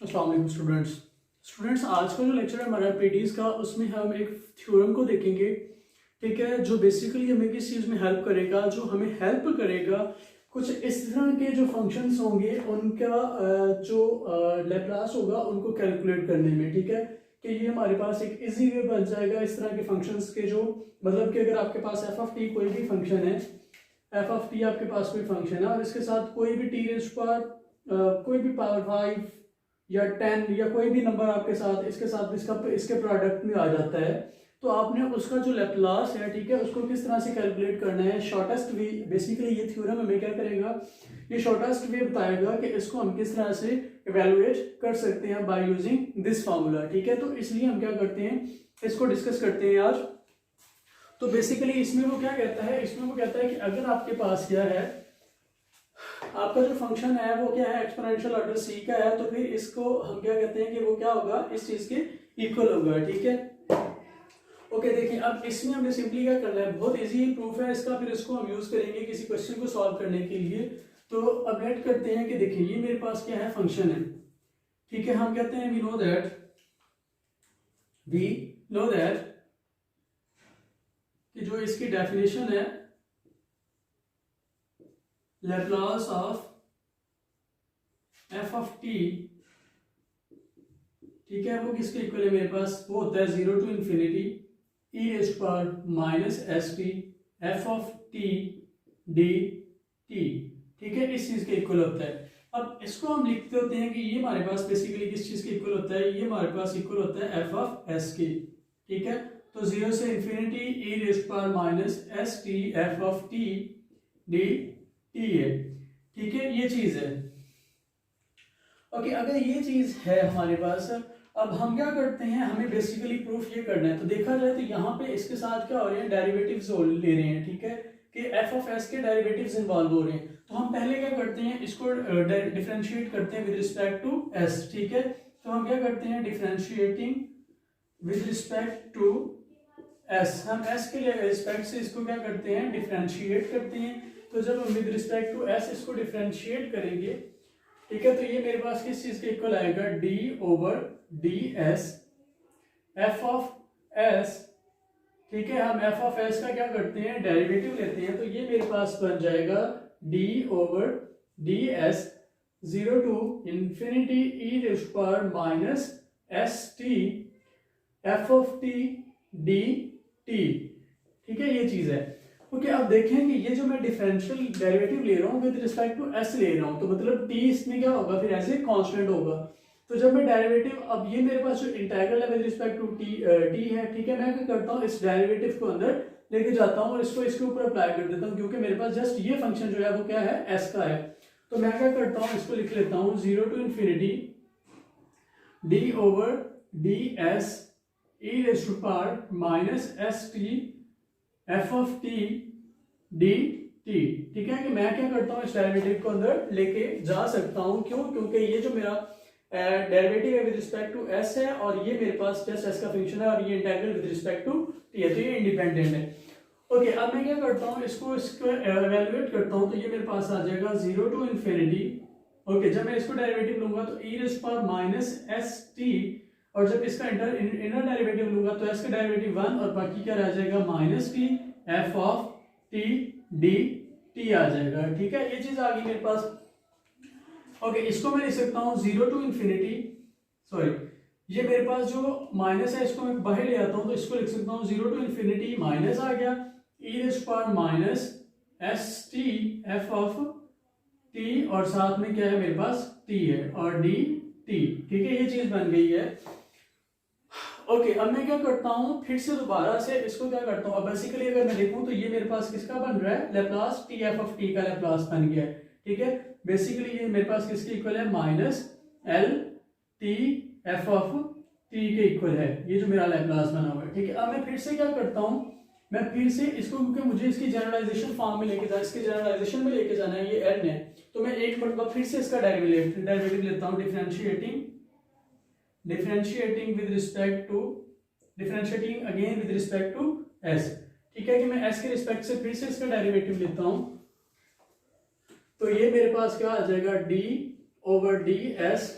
अस्सलाम वालेकुम स्टूडेंट्स आज का जो लेक्चर है हमारा पीडीज का, उसमें हम एक थ्योरम को देखेंगे। ठीक है, जो बेसिकली हमें किस चीज़ में हेल्प करेगा, जो हमें हेल्प करेगा कुछ इस तरह के जो फंक्शंस होंगे उनका जो लैप्लास होगा उनको कैलकुलेट करने में। ठीक है, कि ये हमारे पास एक इजी वे बन जाएगा इस तरह के फंक्शंस के, जो मतलब कि अगर आपके पास एफ ऑफ टी कोई भी फंक्शन है, एफ ऑफ टी आपके पास कोई फंक्शन है और इसके साथ कोई भी टी रेज़ पर कोई भी पावर 5 या 10 या कोई भी नंबर आपके साथ इसके साथ इसके प्रोडक्ट में आ जाता है, तो आपने उसका जो लैप्लास है, ठीक है, उसको किस तरह से कैलकुलेट करना है। शॉर्टेस्ट वे, बेसिकली ये थ्योरम हमें क्या करेगा, ये शॉर्टेस्ट वे बताएगा कि इसको हम किस तरह से इवेलुएट कर सकते हैं बाय यूजिंग दिस फार्मूला। ठीक है, तो इसलिए हम क्या करते हैं, इसको डिस्कस करते हैं आज। तो बेसिकली इसमें वो क्या कहता है, इसमें वो कहता है कि अगर आपके पास क्या है, आपका जो फंक्शन है वो क्या है, एक्सपोनेंशियल ऑर्डर सी का है, तो फिर इसको हम क्या कहते हैं कि वो क्या होगा, इस चीज के इक्वल होगा। ठीक है, ओके, देखिए अब इसमें हमने सिंपली क्या करना है, बहुत इजी प्रूफ है इसका, फिर इसको हम यूज करेंगे किसी क्वेश्चन को सॉल्व करने के लिए। तो अब लेट करते हैं कि देखिए ये मेरे पास क्या है, फंक्शन है। ठीक है, हम कहते हैं वी नो दैट कि जो इसकी डेफिनेशन है, Laplace of F of t, ठीक है, वो किसके इक्वल है मेरे पास, वो होता है 0 to infinity e rays power minus s t F of T D t. ठीक है, इस चीज के इक्वल होता है। अब इसको हम लिखते होते हैं कि ये हमारे पास बेसिकली किस चीज के इक्वल होता है, ये हमारे पास इक्वल होता है एफ ऑफ एस के। ठीक है, तो 0 से infinity e rays power minus s t F of T D T है। ठीक है, ये चीज है। ओके, अगर ये चीज है हमारे पास, अब हम क्या करते हैं, हमें बेसिकली प्रूफ ये करना है। तो देखा जाए तो यहाँ पे इसके साथ क्या हो रहे हैं, डेरिवेटिव्स ले रहे हैं। ठीक है, कि एफ ऑफ एस के डेरिवेटिव्स इन्वॉल्व हो रहे हैं। तो हम पहले क्या करते हैं, इसको डिफरेंशिएट करते हैं विद रिस्पेक्ट टू एस। ठीक है, तो हम क्या करते हैं, differentiating with respect to s, हम एस के रिस्पेक्ट से इसको क्या करते हैं, डिफरेंशिएट करते हैं। तो जब हम विद रिस्पेक्ट टू एस इसको डिफरेंशिएट करेंगे, ठीक है, तो ये मेरे पास किस चीज के इक्वल आएगा, D over d s f of s. ठीक है, हम एफ ऑफ एस का क्या करते हैं, डेरिवेटिव लेते हैं, तो ये मेरे पास बन जाएगा d over d S 0 to infinity e rays power minus s t F of T D t. ठीक है, ये चीज है। ओके, अब देखें कि ये जो मैं डिफरेंशियल डेरिवेटिव ले रहा हूँ विद रिस्पेक्ट टू एस ले रहा हूँ, तो मतलब टी इसमें क्या होगा, फिर ऐसे कांस्टेंट होगा। तो जब मैं डेरिवेटिव, अब ये मेरे पास जो इंटीग्रल है विद रिस्पेक्ट टू टी है, ठीक है, मैं क्या करता हूँ, इस डेरिवेटिव को अंदर लेके जाता हूँ और इसको इसके ऊपर अप्लाई कर देता हूँ, क्योंकि मेरे पास जस्ट ये फंक्शन जो है वो क्या है, एस का है। तो मैं क्या करता हूँ, इसको लिख लेता हूँ 0 to infinity d over d s e raise to power minus s t F of T D t. ठीक है, कि मैं क्या करता हूँ, इस डेरिवेटिव को अंदर लेके जा सकता हूँ। क्यों, क्योंकि ये जो मेरा डेरिवेटिव है विद रिस्पेक्ट टू एस है, और ये मेरे पास जस्ट एस का फंक्शन है, और ये integral with respect to t है, तो ये इंडिपेंडेंट है। ओके, अब मैं क्या करता हूँ, इसको एवेलुएट करता हूँ, तो ये मेरे पास आ जाएगा 0 to infinity। ओके, जब मैं इसको डेरिवेटिव लूंगा तो ई rays power minus s t, और जब इसका इनर डेरिवेटिव लूंगा तो एस का डेरिवेटिव 1, और बाकी क्या रह जाएगा, minus T F of T D T आ जाएगा। ठीक है, ये चीज आ गई मेरे पास। ओके, इसको मैं लिख सकता हूँ 0 to infinity, सॉरी, ये मेरे पास जो माइनस है इसको मैं बाहर ले आता हूँ, तो इसको लिख सकता हूँ 0 to infinity माइनस आ गया ई rays power minus s t F of T, और साथ में क्या है मेरे पास, टी है, और डी टी। ठीक है, ये चीज बन गई है। ओके, अब मैं क्या करता हूँ, फिर से दोबारा से इसको क्या करता हूँ, अब बेसिकली अगर मैं देखूँ तो ये मेरे पास किसका बन रहा है, Laplace T F of T का लैप्लास बन गया है। ठीक है, बेसिकली ये मेरे पास किसके इक्वल है, minus L T F of T के इक्वल है, ये जो मेरा लैप्लास बना हुआ है। ठीक है, अब मैं फिर से क्या करता हूँ, मैं फिर से इसको, क्योंकि मुझे इसकी जनरलाइजेशन फॉर्म में लेके जाना, इसके जनरलाइजेशन में लेके जाना है, ये एन है, तो मैं एक मरतबा फिर से इसका डेरिवेटिव लेता हूँ, differentiating with respect to, differentiating again with respect to s. ठीक है, कि मैं एस के रिस्पेक्ट से फिर से इसका डेरिवेटिव लेता हूं, तो ये मेरे पास क्या आ जाएगा, डी ओवर डी एस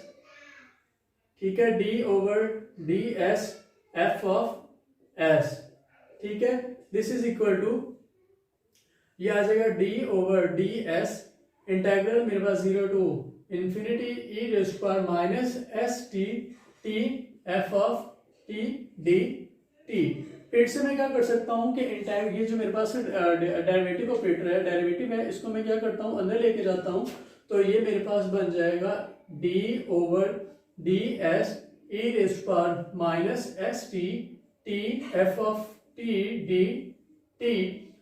ठीक है, d over d s f of s, ठीक है, दिस इज इक्वल टू, ये आ जाएगा d over d s integral मेरे पास 0 to infinity e raise to power minus s t t F of T D t. फिर से मैं क्या कर सकता हूँ कि ये जो मेरे पास डेरिवेटिव ऑपरेटर है, डेरिवेटिव है, इसको मैं क्या करता हूँ अंदर लेके जाता हूँ, तो ये मेरे पास बन जाएगा d over d s e raise to power minus s t t F of T D t,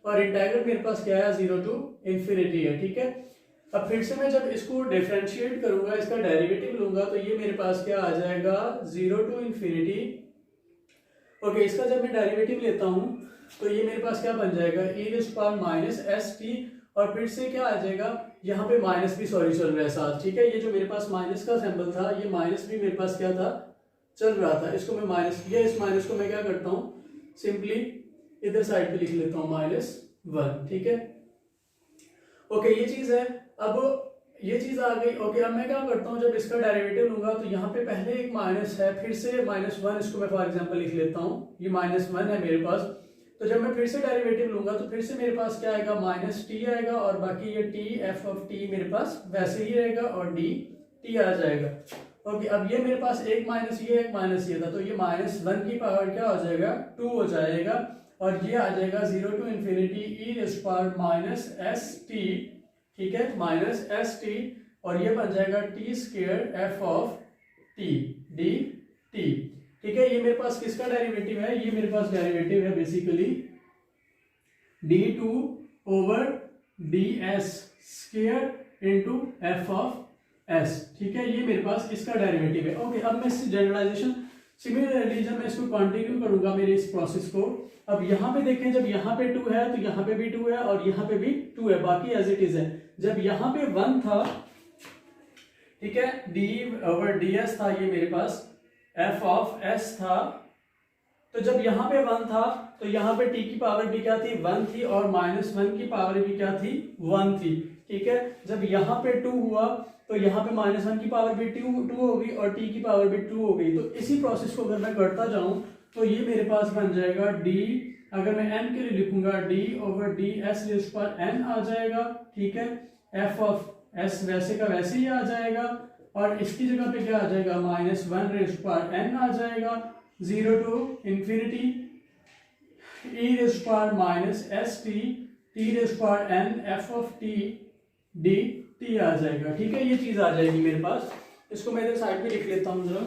और इंटेग्रल मेरे पास क्या है 0 टू इंफिनिटी है, ठीक है। अब फिर से मैं जब इसको डिफरेंशिएट करूंगा, इसका डेरिवेटिव लूंगा, तो ये मेरे पास क्या आ जाएगा 0 टू इंफिनिटी। ओके, इसका जब मैं डेरिवेटिव लेता हूं तो ये मेरे पास क्या बन जाएगा e raise to power minus s t, और फिर से क्या आ जाएगा, यहाँ पे माइनस भी सॉरी चल रहा है साथ, ठीक है। ये जो मेरे पास माइनस का सिंबल था, ये माइनस भी मेरे पास क्या था चल रहा था, इसको मैं माइनस किया, इस माइनस को मैं क्या करता हूँ सिंपली इधर साइड पे लिख लेता हूँ -1, ठीक है। ओके, ये चीज है। अब ये चीज आ गई। ओके, अब मैं क्या करता हूँ, जब इसका डेरिवेटिव लूंगा तो यहाँ पे पहले एक माइनस है, फिर से -1, इसको मैं फॉर एग्जांपल लिख लेता हूँ, ये -1 है मेरे पास। तो जब मैं फिर से डेरिवेटिव लूंगा तो फिर से मेरे पास क्या आएगा -t आएगा, और बाकी ये t f ऑफ t मेरे पास वैसे ही रहेगा, और d t आ जाएगा। ओके, अब ये मेरे पास एक माइनस ये एक माइनस ये था, तो ये -1 की पावर क्या हो जाएगा 2 हो जाएगा, और ये आ जाएगा 0 to infinity e raise to power minus s t, ठीक है, माइनस एस टी, और ये बन जाएगा t square f of T D t, ठीक है। ये मेरे पास किसका डेरिवेटिव है, ये मेरे पास डेरिवेटिव है basically d2 over ds square into f of s, ठीक है, ये मेरे पास इसका डेरिवेटिव है। ओके, अब मैं इस जनरलाइजेशन सिमिलरली जब मैं इसको कंटिन्यू करूंगा मेरे इस प्रोसेस को, अब यहाँ पे देखें, जब यहाँ पे 2 है तो यहाँ पे भी 2 है, और यहाँ पे भी 2 है, बाकी एज इट इज है। जब यहाँ पे 1 था, ठीक है, d ओवर ds था, ये मेरे पास f ऑफ s था, तो जब यहाँ पे 1 था तो यहाँ पे t की पावर भी क्या थी 1 थी, और -1 की पावर भी क्या थी 1 थी, ठीक है। जब यहाँ पे 2 हुआ तो यहाँ पे -1 की पावर भी 2 हो गई, और t की पावर भी 2 हो गई। तो इसी प्रोसेस को अगर मैं करता जाऊं तो ये मेरे पास बन जाएगा d, अगर मैं n के लिए लिखूंगा d over d s raise to power n आ जाएगा, ठीक है, f ऑफ s वैसे का वैसे ही आ जाएगा, और इसकी जगह पे क्या आ जाएगा -1 रेज़ टू पावर n आ जाएगा, 0 to infinity e raise to power minus s t t raise to power n f of T D T आ जाएगा, ठीक है। ये चीज आ जाएगी मेरे पास, इसको मैं इधर साइड पे लिख लेता हूँ जरा,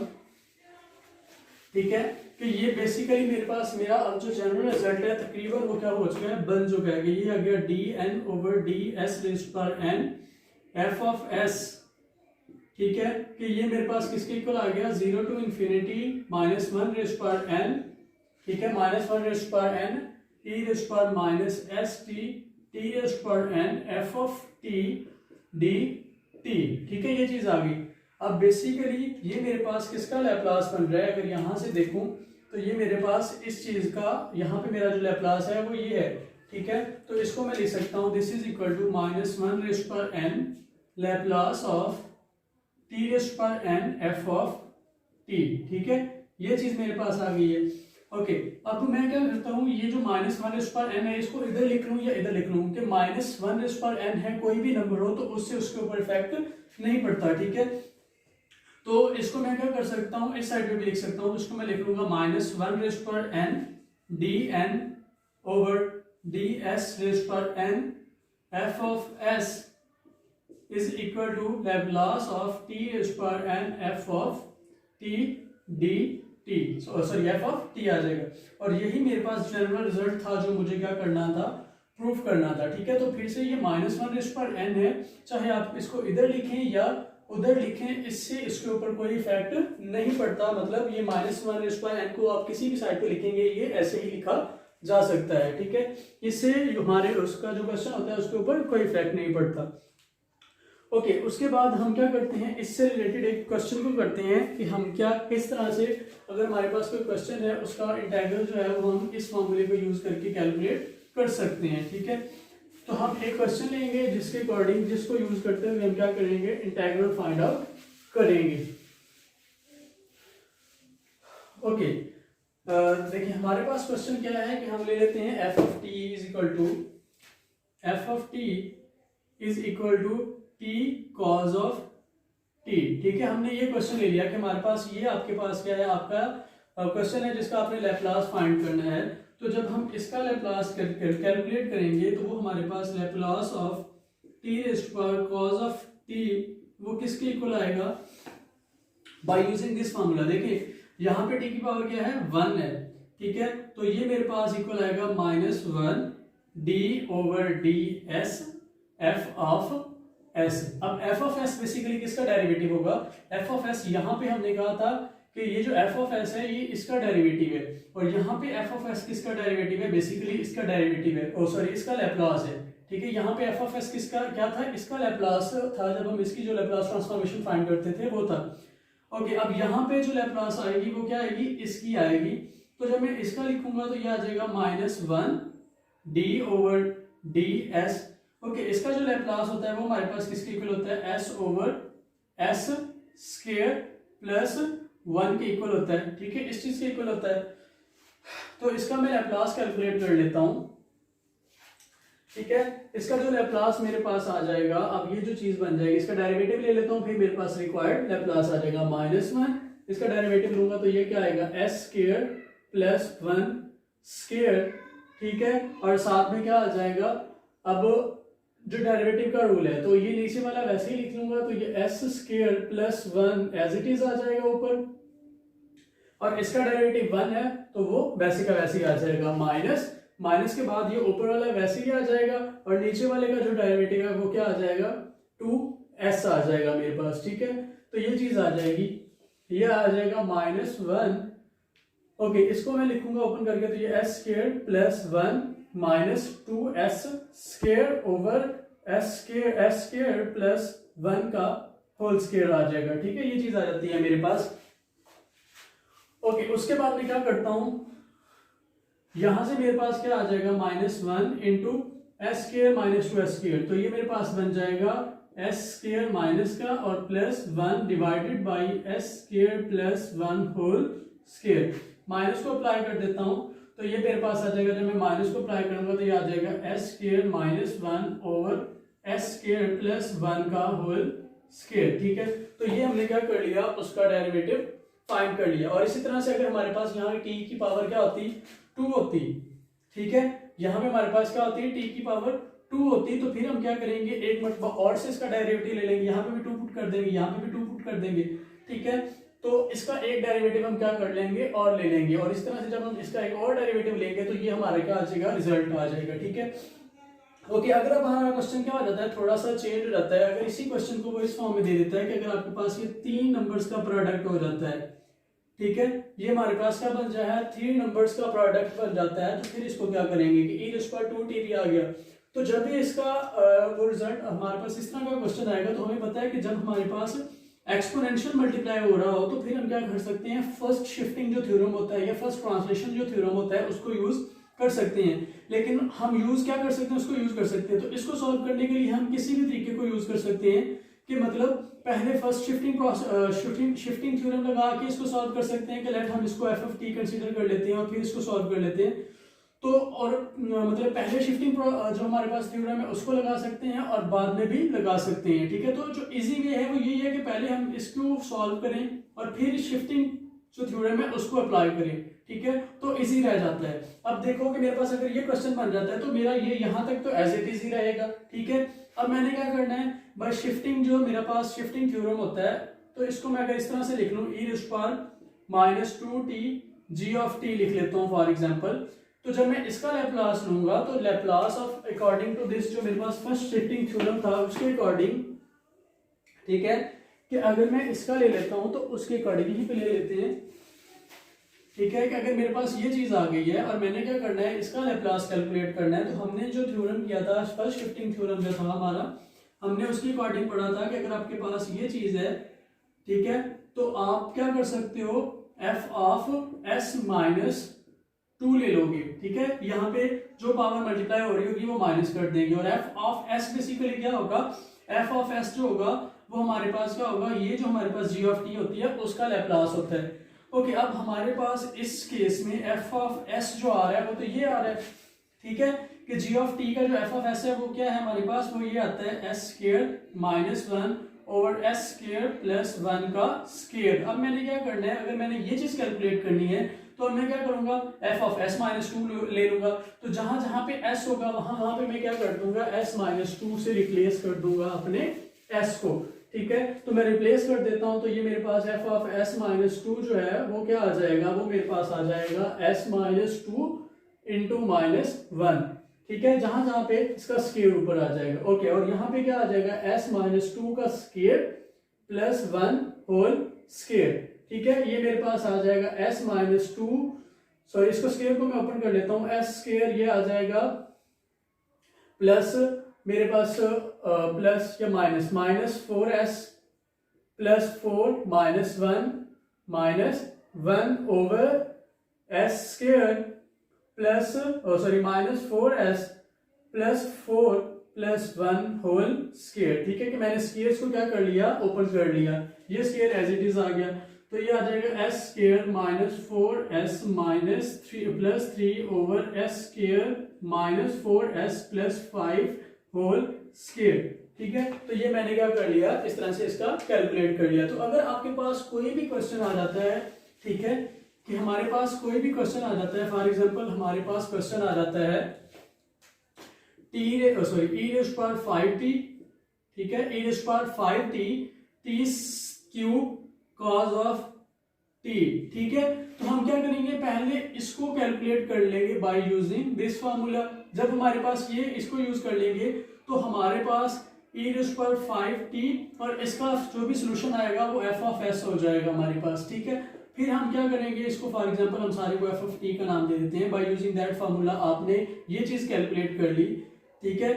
ठीक है, कि ये बेसिकली मेरे पास मेरा अब जो जनरल रिजल्ट है तकरीबन वो क्या हो चुका है, बन चुका है, कि ये आ गया d n over d s raise to power n f of s, ठीक है, कि ये मेरे पास किसके इक्वल आ गया 0 to infinity -1 raise to power n, ठीक है, -1 raise to power n e raise to power minus s t t raise to power n f of T D t, ठीक है, ये चीज आ गई। अब बेसिकली ये मेरे पास किसका लैप्लास बन रहा है, अगर यहां से देखूं तो ये मेरे पास इस चीज का, यहाँ पे मेरा जो लैप्लास है वो ये है, ठीक है। तो इसको मैं लिख सकता हूँ this is equal to -1 raise to power n Laplace of t raise to power n f of t, ठीक है, ये चीज मेरे पास आ गई है। ओके, अब मैं क्या करता हूँ, ये जो -1 रेज़ टू पावर n है इसको इधर लिख लूँ या इधर लिख लूँ, कि -1 रेज़ टू पावर n है, कोई भी नंबर हो तो उससे उसके ऊपर इफेक्ट नहीं पड़ता, ठीक है। तो इसको मैं क्या कर सकता हूँ, इस साइड पे भी लिख सकता हूँ, तो इसको मैं लिख लूंगा -1 raise to power n d n over d s raise to power n f of s is equal to Laplace of t raise to power n f of t d t, sorry f of t आ जाएगा। और यही मेरे पास general result था जो मुझे क्या करना था, प्रूफ करना था, ठीक है। तो फिर से ये -1 रेज़ टू पावर n है, चाहे आप इसको इधर लिखें या उधर लिखें, इससे इसके ऊपर कोई इफेक्ट नहीं पड़ता, मतलब ये -1 रेज़ टू पावर n को आप किसी भी साइड पे लिखेंगे ये ऐसे ही लिखा जा सकता है, ठीक है। इससे हमारे उसका जो क्वेश्चन होता है उसके ऊपर कोई इफेक्ट नहीं पड़ता। ओके, उसके बाद हम क्या करते हैं, इससे रिलेटेड एक क्वेश्चन को करते हैं कि हम क्या किस तरह से, अगर हमारे पास कोई क्वेश्चन है उसका इंटीग्रल जो है वो हम इस फॉर्मूले को यूज करके कैलकुलेट कर सकते हैं, ठीक है। तो हम एक क्वेश्चन लेंगे जिसके अकॉर्डिंग, जिसको यूज करते हुए हम क्या करेंगे, इंटीग्रल फाइंड आउट करेंगे। ओके, देखिए हमारे पास क्वेश्चन क्या है कि हम ले लेते हैं f of t is equal to t cos of t. ठीक है, हमने ये क्वेश्चन ले लिया कि हमारे पास ये आपके पास क्या है, आपका क्वेश्चन है जिसका आपने लैप्लास फाइंड करना है। तो जब हम इसका लैप्लास कैलकुलेट करेंगे तो वो हमारे पास Laplace of t raised to power cos of t वो किसके इक्वल आएगा, बाय यूजिंग दिस फार्मूला। देखिए यहाँ पे टी की पावर क्या है, 1 है। ठीक है, तो ये मेरे पास इक्वल आएगा -1 D over d s f of S. अब एफ ऑफ एस बेसिकली किसका डेरिवेटिव होगा, एफ ऑफ एस यहाँ पे हमने कहा था कि ये जो एफ ऑफ एस है ये इसका डेरिवेटिव है, और यहाँ पे एफ ऑफ एस किसका डेरिवेटिव है, बेसिकली इसका डेरिवेटिव है, ओ सॉरी इसका लैप्लास है। ठीक है, यहाँ पे एफ ऑफ एस किसका क्या था, इसका लैप्लास था, जब हम इसकी जो लैप्लास ट्रांसफॉर्मेशन फाइंड करते थे वो था। ओके, अब यहाँ पे जो लैप्लास आएगी वो क्या आएगी, इसकी आएगी। तो जब मैं इसका लिखूंगा तो ये आ जाएगा -1 D over d S. Okay, इसका जो लैप्लास होता है वो हमारे पास किसके इक्वल होता है, S over s square plus 1 के इक्वल होता है। ठीक है, इस चीज के इक्वल होता है। तो इसका मैं लैप्लास कैलकुलेट कर लेता हूं। ठीक है, इसका जो लैप्लास मेरे पास आ जाएगा, अब ये जो चीज बन जाएगी, इसका डेरिवेटिव ले लेता हूं, फिर मेरे पास रिक्वायर्ड लैप्लास आ जाएगा -1। इसका डेरिवेटिव लूंगा तो ये क्या आएगा, एस स्क्वायर प्लस 1 स्क्वायर। ठीक है, और साथ में क्या आ जाएगा, अब जो डेरिवेटिव का रूल है तो ये नीचे वाला वैसे ही लिख लूंगा, तो ये s square plus 1 as it is आ जाएगा ऊपर, और इसका डेरिवेटिव 1 है तो वो वैसे का वैसे ही आ जाएगा, माइनस के बाद ये ऊपर वाला वैसे ही आ जाएगा, और नीचे वाले का जो डेरिवेटिव है वो क्या आ जाएगा, 2s आ जाएगा मेरे पास। ठीक है, तो ये चीज आ जाएगी, ये आ जाएगा -1। ओके, इसको मैं लिखूंगा ओपन करके, तो ये s square plus 1 minus 2s square over s square plus 1 का होल स्क्वायर आ जाएगा। ठीक है, ये चीज आ जाती है मेरे पास। ओके, उसके बाद मैं क्या करता हूं, यहां से मेरे पास क्या आ जाएगा, -1 into S square minus 2s square, तो ये मेरे पास बन जाएगा s स्क्वायर माइनस का और plus 1 divided by s square plus 1 whole square. Minus को अप्लाई कर देता हूं तो ये मेरे पास आ जाएगा, जब मैं माइनस को अप्लाई करूंगा तो ये आ जाएगा s square minus 1 over s square plus 1 का होल स्क्वायर। ठीक है, तो ये हमने क्या कर लिया, उसका डेरिवेटिव फाइंड कर लिया। और इसी तरह से अगर हमारे पास यहाँ t की पावर क्या होती, 2 होती। ठीक है, यहाँ पे हमारे पास क्या होती है, t की पावर 2 होती, तो फिर हम क्या करेंगे, एक मरतबा और से इसका डेरिवेटिव ले लेंगे, यहाँ पे भी 2 पुट कर देंगे, यहाँ पे भी 2 पुट कर देंगे। ठीक है, तो इसका एक डेरिवेटिव हम क्या कर लेंगे और ले लेंगे, और इस तरह से जब हम इसका एक और डेरिवेटिव लेंगे तो ये हमारे क्या आ जाएगा, रिजल्ट आ जाएगा। ठीक है, ओके, अगर अब हमारा क्वेश्चन क्या हो जाता है, थोड़ा सा चेंज हो जाता है। अगर इसी क्वेश्चन को वो इस फॉर्म में दे देता है कि अगर आपके पास ये 3 नंबर्स का प्रोडक्ट हो जाता है, ठीक है, ये हमारे पास क्या बन जाए है, 3 नंबर्स का प्रोडक्ट बन जाता है, तो फिर इसको क्या करेंगे कि e⁻2t भी आ गया। तो जब भी इसका वो रिजल्ट हमारे पास इस तरह का क्वेश्चन आएगा तो हमें पता है कि जब हमारे पास एक्सपोनेंशियल मल्टीप्लाई हो रहा हो तो फिर हम क्या कर सकते हैं, फर्स्ट शिफ्टिंग जो थ्योरम होता है या फर्स्ट ट्रांसलेशन जो थ्योरम होता है उसको यूज कर सकते हैं। लेकिन हम यूज क्या कर सकते हैं, उसको यूज कर सकते हैं। तो इसको सॉल्व करने के लिए हम किसी भी तरीके को यूज कर सकते हैं कि मतलब पहले फर्स्ट शिफ्टिंग थ्योरम लगा के इसको सॉल्व कर सकते हैं कि लेट हम इसको एफ ऑफ टी कंसीडर कर लेते हैं और फिर इसको सॉल्व कर लेते हैं। तो और मतलब पहले शिफ्टिंग जो हमारे पास थ्योरम है उसको लगा सकते हैं और बाद में भी लगा सकते हैं। ठीक है, तो जो इजी वे है वो यही है कि पहले हम इसको सॉल्व करें और फिर शिफ्टिंग जो थ्योरम है उसको अप्लाई करें। ठीक है, तो इजी रह जाता है। अब देखो कि मेरे पास अगर ये क्वेश्चन बन जाता है तो मेरा ये यहाँ तक तो एज इट इज ही रहेगा। ठीक है, अब मैंने क्या करना है, बस शिफ्टिंग जो मेरे पास शिफ्टिंग थ्योरम होता है तो इसको मैं अगर इस तरह से लिख लूं, e⁻2t g ऑफ t लिख लेता हूं फॉर एग्जांपल। तो जब मैं इसका लैप्लास लूंगा तो Laplace of according to this जो मेरे पास फर्स्ट शिफ्टिंग थ्योरम था उसके अकॉर्डिंग, ठीक है, कि अगर मैं इसका ले लेता हूं तो उसके अकॉर्डिंग ही पे ले लेते हैं। ठीक है, कि अगर मेरे पास ये चीज आ गई है और मैंने क्या करना है, इसका लैप्लास कैलकुलेट करना है, तो हमने जो थ्योरम किया था फर्स्ट शिफ्टिंग थ्योरम जो था हमारा, हमने उसके अकॉर्डिंग पढ़ा था कि अगर आपके पास ये चीज है, ठीक है, तो आप क्या कर सकते हो, एफ ऑफ एस माइनस 2 ले लोगे। ठीक है, यहाँ पे जो पावर मल्टीप्लाई हो रही होगी वो माइनस कर देंगे और एफ ऑफ एस बेसिकली क्या होगा, एफ ऑफ एस जो होगा वो हमारे पास क्या होगा, ये जो हमारे पास जी ऑफ टी होती है उसका लैप्लास होता है। ओके, अब हमारे पास इस केस में एफ ऑफ एस जो आ रहा है वो तो ये आ रहा है, ठीक है, कि जी ऑफ टी का जो एफ ऑफ एस है वो क्या है हमारे पास, वो ये आता है S square minus 1 over s square plus 1 का स्क्वायर। अब मैंने क्या करना है, अगर मैंने ये चीज कैलकुलेट करनी है तो मैं क्या करूंगा, एफ ऑफ एस माइनस 2 ले लूंगा, तो जहां जहां पे एस होगा वहां पे मैं क्या कर दूंगा, एस माइनस 2 से रिप्लेस कर दूंगा अपने एस को, ठीक है। तो मैं रिप्लेस कर देता हूं, तो ये मेरे पास एफ ऑफ एस माइनस 2 जो है वो क्या आ जाएगा, वो मेरे पास आ जाएगा एस माइनस 2 इंटू माइनस 1, ठीक है, जहां जहां पे इसका स्क्वायर ऊपर आ जाएगा। ओके, और यहाँ पे क्या आ जाएगा, एस माइनस 2 का स्क्वायर प्लस 1 होल स्क्वायर, ठीक है। ये मेरे पास आ जाएगा एस माइनस 2, सॉरी इसको स्क्वायर को मैं ओपन कर लेता हूं, एस स्क्वायर ये आ जाएगा प्लस मेरे पास प्लस या minus minus 4s plus 4 minus 1 over s square plus sorry minus 4s plus 4 plus 1 whole square, ठीक है, कि मैंने स्क्वायर्स को क्या कर लिया, ओपन कर लिया, ये स्क्वायर एज इट इज आ गया, तो ये आ जाएगा s square minus 4s minus 3 plus 3 over s square minus 4s plus 5 whole square, ठीक है। तो ये मैंने क्या कर लिया, इस तरह से इसका कैलकुलेट कर लिया। तो अगर आपके पास कोई भी क्वेश्चन आ जाता है, ठीक है, कि हमारे पास कोई भी क्वेश्चन आ जाता है, फॉर एग्जांपल हमारे पास क्वेश्चन आ जाता है ई रेज़ पावर 5t, ठीक है, ई rays power 5t t cube cause of t, ठीक है। तो हम क्या करेंगे, पहले इसको कैलकुलेट कर लेंगे बाय यूजिंग दिस फार्मूला। जब हमारे पास ये इसको यूज कर लेंगे तो हमारे पास ई रेज़ पावर 5t और इसका जो भी सोल्यूशन आएगा वो एफ ऑफ एस हो जाएगा हमारे पास, ठीक है। फिर हम क्या करेंगे, इसको फॉर एग्जांपल हम सारे को एफ ऑफ टी का नाम दे देते हैं। बाय यूजिंग दैट फार्मूला आपने ये चीज कैलकुलेट कर ली, ठीक है।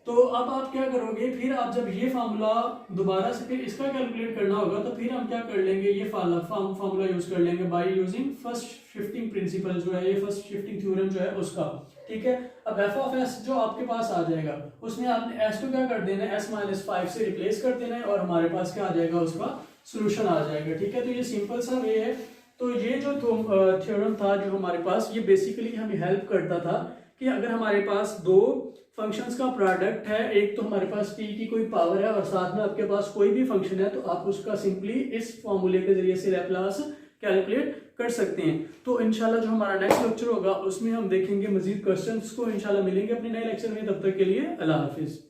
तो अब आप क्या करोगे, फिर आप जब ये फार्मूला दोबारा से फिर इसका कैलकुलेट करना होगा तो फिर हम क्या कर लेंगे, ये फार्मूला यूज कर लेंगे by using first shifting principle जो है, ये फर्स्ट शिफ्टिंग थ्योरम जो है उसका, ठीक है। अब एफ ऑफ एस जो आपके पास आ जाएगा उसमें आपने एस को क्या कर देना है, एस माइनस 5 से रिप्लेस कर देना है और हमारे पास क्या आ जाएगा, उसका सोल्यूशन आ जाएगा, ठीक है। तो ये सिंपल सा वे है। तो ये जो थ्योरम था जो हमारे पास, ये बेसिकली हमें हेल्प करता था कि अगर हमारे पास दो फंक्शंस का प्रोडक्ट है, एक तो हमारे पास t की कोई पावर है और साथ में आपके पास कोई भी फंक्शन है, तो आप उसका सिंपली इस फॉर्मूले के जरिए से लैप्लास कैलकुलेट कर सकते हैं। तो इंशाल्लाह जो हमारा नेक्स्ट लेक्चर होगा उसमें हम देखेंगे मजीद क्वेश्चंस को, इंशाल्लाह मिलेंगे अपने नए लेक्चर में। तब तक के लिए अल्लाह हाफिज।